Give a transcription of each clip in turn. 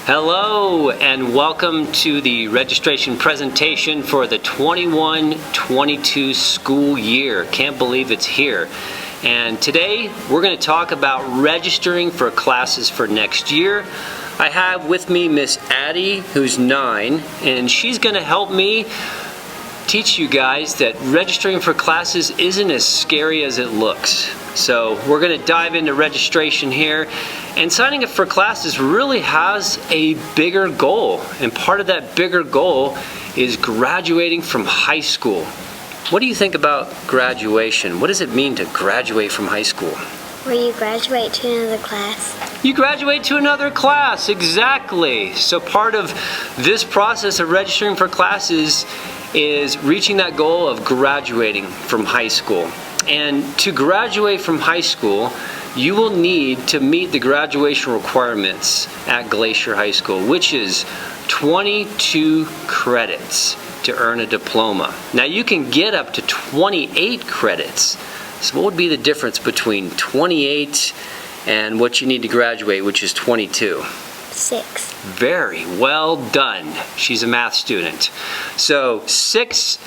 Hello and welcome to the registration presentation for the 21-22 school year. Can't believe it's here. And today we're going to talk about registering for classes for next year. I have with me Miss Addie, who's 9, and she's going to help me teach you guys that registering for classes isn't as scary as it looks. So we're going to dive into registration here, and signing up for classes really has a bigger goal, and part of that bigger goal is graduating from high school. What do you think about graduation? What does it mean to graduate from high school? Where you graduate to another class. You graduate to another class, exactly. So part of this process of registering for classes is reaching that goal of graduating from high school. And to graduate from high school, you will need to meet the graduation requirements at Glacier High School, which is 22 credits to earn a diploma. Now you can get up to 28 credits. So what would be the difference between 28 and what you need to graduate, which is 22? 6. Very well done. She's a math student. So six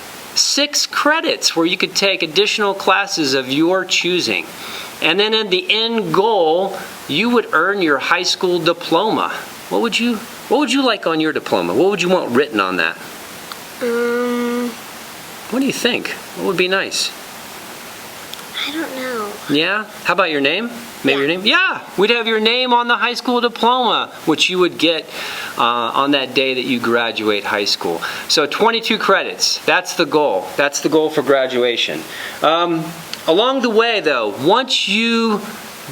credits where you could take additional classes of your choosing. And then in the end goal, you would earn your high school diploma. What would you like on your diploma? What would you want written on that? What do you think? What would be nice? I don't know. Yeah? How about your name? Maybe Yeah. your name? Yeah! We'd have your name on the high school diploma, which you would get on that day that you graduate high school. So 22 credits. That's the goal. That's the goal for graduation. Along the way, though, once you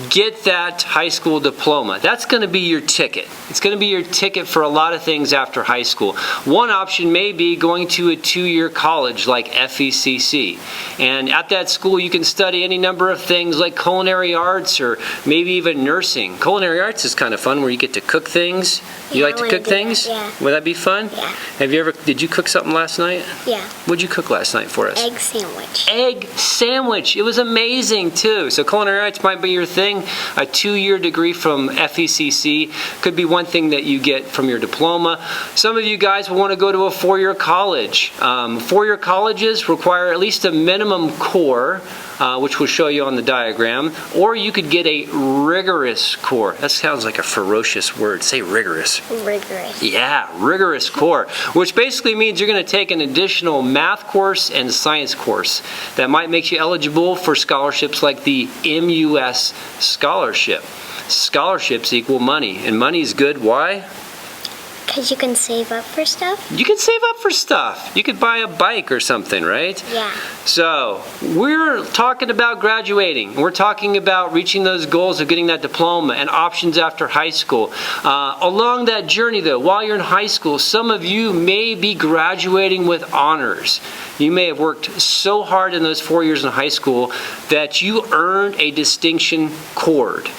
get that high school diploma, that's going to be your ticket. It's going to be your ticket for a lot of things after high school. One option may be going to a 2-year college like FECC. And at that school you can study any number of things like culinary arts or maybe even nursing. Culinary arts is kind of fun where you get to cook things. You Yeah, like to I cook wanna do things? that, yeah. Would that be fun? Yeah. Did you cook something last night? Yeah. What'd you cook last night for us? Egg sandwich. Egg sandwich. It was amazing too. So culinary arts might be your thing. A 2-year degree from FECC could be one thing that you get from your diploma. Some of you guys will want to go to a 4-year college. 4-year colleges require at least a minimum core, which we'll show you on the diagram, or you could get a rigorous core. That sounds like a ferocious word. Say rigorous. Rigorous. Yeah, rigorous core, which basically means you're going to take an additional math course and science course that might make you eligible for scholarships like the MUS scholarship. Scholarships equal money, and money is good. Why? Because you can save up for stuff? You can save up for stuff. You could buy a bike or something, right? Yeah. So, we're talking about graduating. We're talking about reaching those goals of getting that diploma and options after high school. Along that journey, though, while you're in high school, some of you may be graduating with honors. You may have worked so hard in those 4 years in high school that you earned a distinction cord.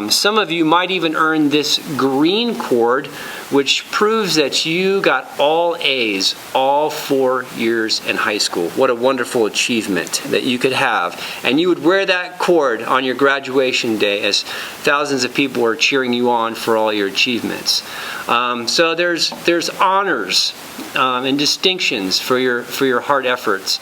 Some of you might even earn this green cord, which proves that you got all A's all 4 years in high school. What a wonderful achievement that you could have. And you would wear that cord on your graduation day as thousands of people are cheering you on for all your achievements. So there's honors and distinctions for your hard efforts.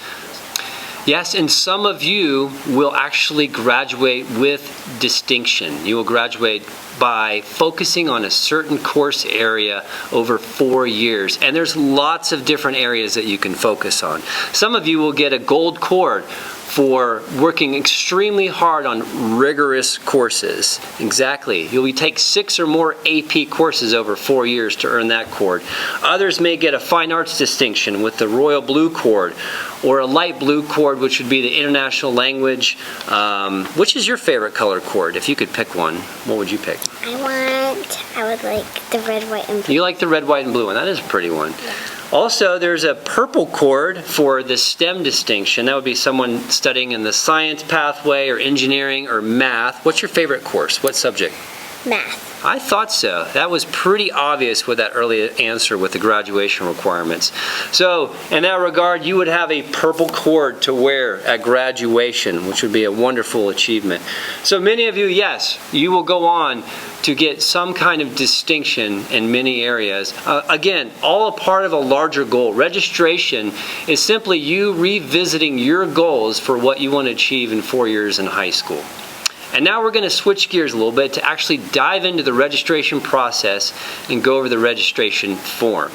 Yes, and some of you will actually graduate with distinction. You will graduate by focusing on a certain course area over 4 years. And there's lots of different areas that you can focus on. Some of you will get a gold cord for working extremely hard on rigorous courses. Exactly. You'll take 6 or more AP courses over 4 years to earn that cord. Others may get a fine arts distinction with the royal blue cord, or a light blue cord, which would be the international language. Which is your favorite color cord? If you could pick one, what would you pick? I would like the red, white, and blue. You like the red, white, and blue one. That is a pretty one. Yeah. Also, there's a purple cord for the STEM distinction. That would be someone studying in the science pathway or engineering or math. What's your favorite course? What subject? Math. I thought so. That was pretty obvious with that early answer with the graduation requirements. So, in that regard, you would have a purple cord to wear at graduation, which would be a wonderful achievement. So many of you, yes, you will go on to get some kind of distinction in many areas. Again, all a part of a larger goal. Registration is simply you revisiting your goals for what you want to achieve in 4 years in high school. And now we're going to switch gears a little bit to actually dive into the registration process and go over the registration form.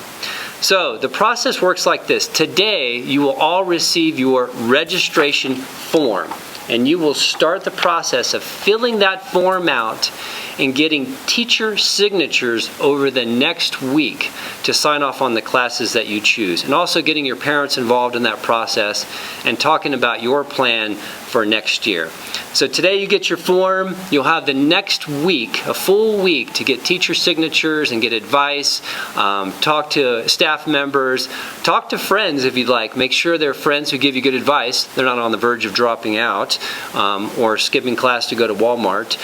So the process works like this. Today, you will all receive your registration form, and you will start the process of filling that form out and getting teacher signatures over the next week to sign off on the classes that you choose, and also getting your parents involved in that process and talking about your plan for next year. So today you get your form. You'll have the next week, a full week, to get teacher signatures and get advice, talk to staff members, talk to friends if you'd like. Make sure they're friends who give you good advice. They're not on the verge of dropping out or skipping class to go to Walmart.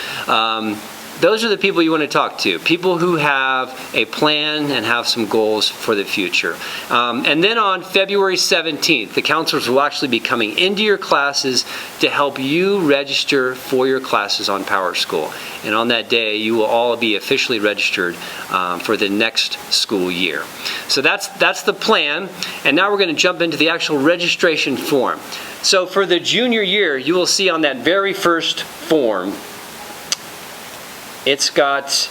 Those are the people you want to talk to, people who have a plan and have some goals for the future. And then on February 17th, the counselors will actually be coming into your classes to help you register for your classes on PowerSchool. And on that day, you will all be officially registered for the next school year. So that's the plan. And now we're going to jump into the actual registration form. So for the junior year, you will see on that very first form, it's got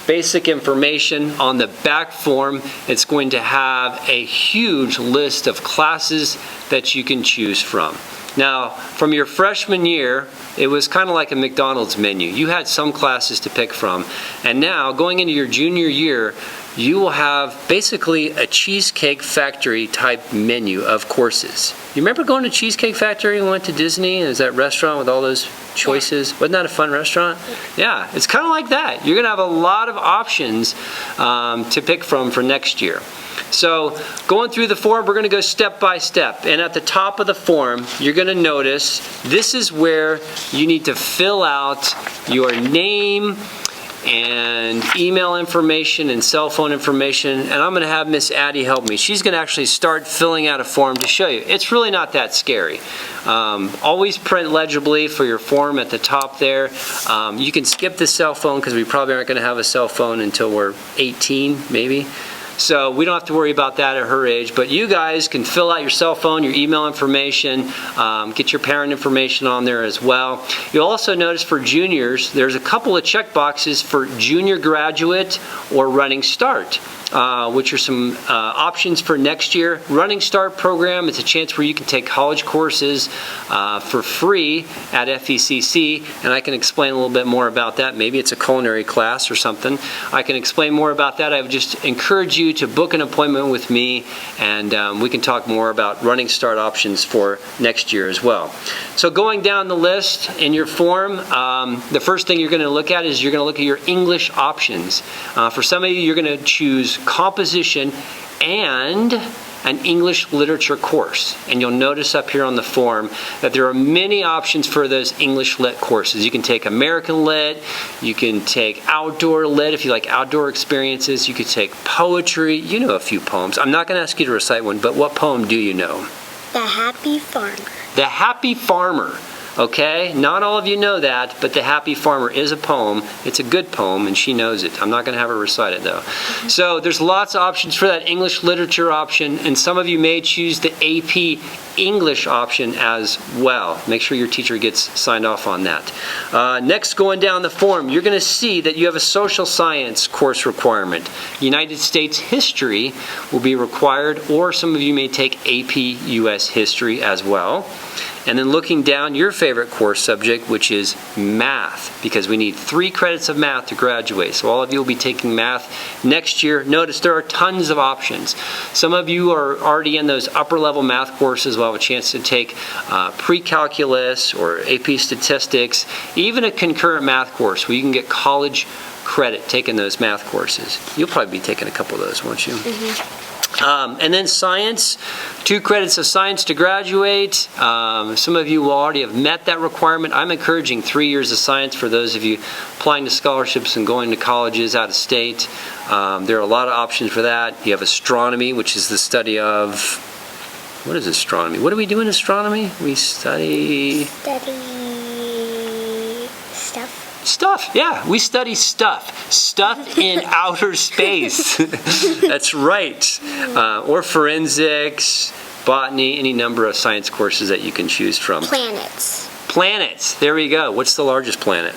basic information. On the back form, it's going to have a huge list of classes that you can choose from. Now, from your freshman year, it was kind of like a McDonald's menu. You had some classes to pick from. And now, going into your junior year, you will have basically a Cheesecake Factory type menu of courses. You remember going to Cheesecake Factory and went to Disney? There's that restaurant with all those choices. Wasn't that a fun restaurant? Yeah, it's kind of like that. You're going to have a lot of options to pick from for next year. So going through the form, we're going to go step by step. And at the top of the form, you're going to notice this is where you need to fill out your name and email information and cell phone information. And I'm going to have Miss Addie help me. She's going to actually start filling out a form to show you. It's really not that scary. Always print legibly for your form at the top there. You can skip the cell phone because we probably aren't going to have a cell phone until we're 18 maybe. So we don't have to worry about that at her age, but you guys can fill out your cell phone, your email information, get your parent information on there as well. You'll also notice for juniors, there's a couple of check boxes for junior graduate or running start, which are some options for next year. Running Start program, it's a chance where you can take college courses for free at FECC, and I can explain a little bit more about that. Maybe it's a culinary class or something. I can explain more about that. I would just encourage you to book an appointment with me, and we can talk more about Running Start options for next year as well. So going down the list in your form, the first thing you're going to look at is you're going to look at your English options. For some of you, you're going to choose composition and an English literature course. And you'll notice up here on the form that there are many options for those English lit courses. You can take American lit, you can take outdoor lit if you like outdoor experiences, you could take poetry. You know a few poems. I'm not going to ask you to recite one, but what poem do you know? The Happy Farmer. The Happy Farmer. Okay, not all of you know that, but The Happy Farmer is a poem. It's a good poem, and she knows it. I'm not going to have her recite it, though. So there's lots of options for that English literature option, and some of you may choose the AP English option as well. Make sure your teacher gets signed off on that. Next, going down the form, you're going to see that you have a social science course requirement. United States history will be required, or some of you may take AP US history as well. And then looking down, your favorite course subject, which is math, because we need 3 credits of math to graduate. So all of you will be taking math next year. Notice there are tons of options. Some of you are already in those upper level math courses. We'll have a chance to take pre-calculus or AP statistics, even a concurrent math course where you can get college credit taking those math courses. You'll probably be taking a couple of those, won't you? Mm-hmm. And then science, 2 credits of science to graduate. Some of you will already have met that requirement. I'm encouraging 3 years of science for those of you applying to scholarships and going to colleges out of state. There are a lot of options for that. You have astronomy, which is the study of, what is astronomy? What do we do in astronomy? We study Stuff. Stuff, yeah. We study stuff. Stuff in outer space. That's right. Or forensics, botany, any number of science courses that you can choose from. Planets. Planets. There we go. What's the largest planet?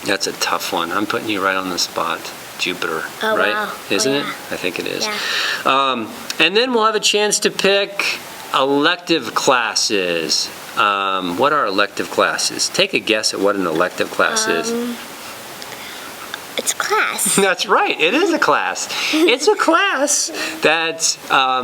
That's a tough one. I'm putting you right on the spot. Jupiter, Oh, right? wow. Isn't Oh, it? yeah. I think it is. Yeah. And then we'll have a chance to pick elective classes. What are elective classes? Take a guess at what an elective class is. It's class. That's right. It is a class. It's a class that's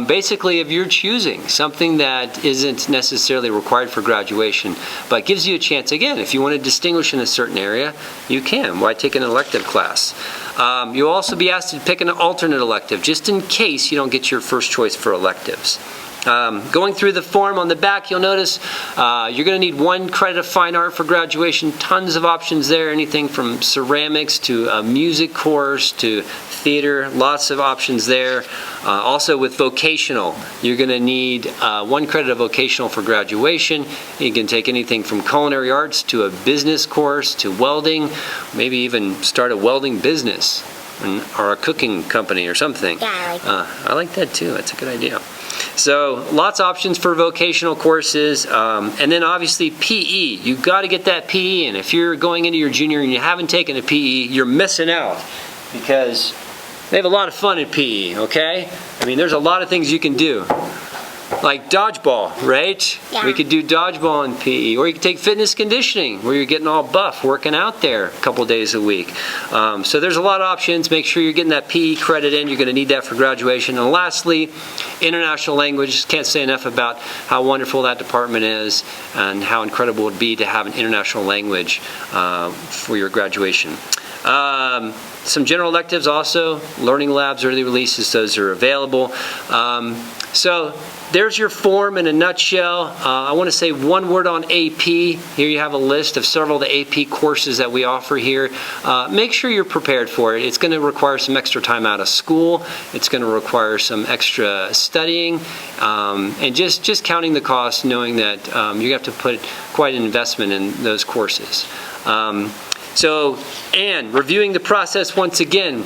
basically of your choosing, something that isn't necessarily required for graduation, but gives you a chance. Again, if you want to distinguish in a certain area, you can. Why take an elective class? You'll also be asked to pick an alternate elective, just in case you don't get your first choice for electives. Going through the form on the back, you'll notice you're going to need 1 credit of fine art for graduation. Tons of options there, anything from ceramics to a music course to theater. Lots of options there. Also with vocational, you're going to need 1 credit of vocational for graduation. You can take anything from culinary arts to a business course to welding, maybe even start a welding business or a cooking company or something. Yeah, I like that. I like that too. That's a good idea. So lots of options for vocational courses, and then obviously PE. You've got to get that PE in. If you're going into your junior and you haven't taken a PE, you're missing out because they have a lot of fun in PE, okay? I mean, there's a lot of things you can do. Like dodgeball, right? Yeah. We could do dodgeball in PE. Or you could take fitness conditioning, where you're getting all buff, working out there a couple days a week. So there's a lot of options. Make sure you're getting that PE credit in. You're going to need that for graduation. And lastly, international language. Can't say enough about how wonderful that department is and how incredible it would be to have an international language for your graduation. Some general electives also, learning labs, early releases, those are available. So there's your form in a nutshell. I want to say 1 word on AP. Here you have a list of several of the AP courses that we offer here. Make sure you're prepared for it. It's going to require some extra time out of school. It's going to require some extra studying. And just counting the cost, knowing that you have to put quite an investment in those courses. And reviewing the process once again.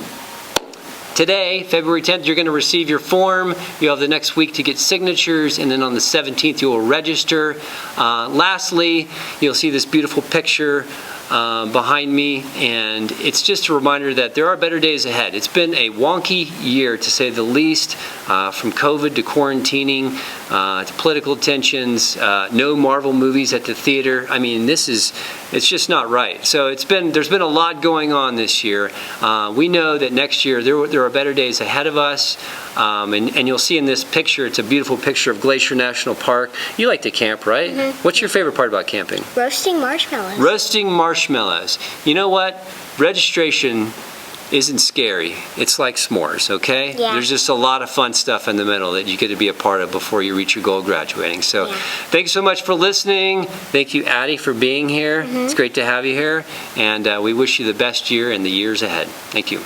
Today, February 10th, you're going to receive your form. You have the next week to get signatures, and then on the 17th, you will register. Lastly, you'll see this beautiful picture behind me, and it's just a reminder that there are better days ahead. It's been a wonky year, to say the least, from COVID to quarantining to political tensions, no Marvel movies at the theater. I mean, it's just not right. So there's been a lot going on this year. We know that next year there are better days ahead of us, and you'll see in this picture, it's a beautiful picture of Glacier National Park. You like to camp, right? Mm-hmm. What's your favorite part about camping? Roasting marshmallows. Roasting marshmallows. You know what? Registration isn't scary. It's like s'mores, okay? Yeah. There's just a lot of fun stuff in the middle that you get to be a part of before you reach your goal of graduating. So thanks so much for listening. Thank you, Addie, for being here. It's great to have you here. And we wish you the best year and the years ahead. Thank you.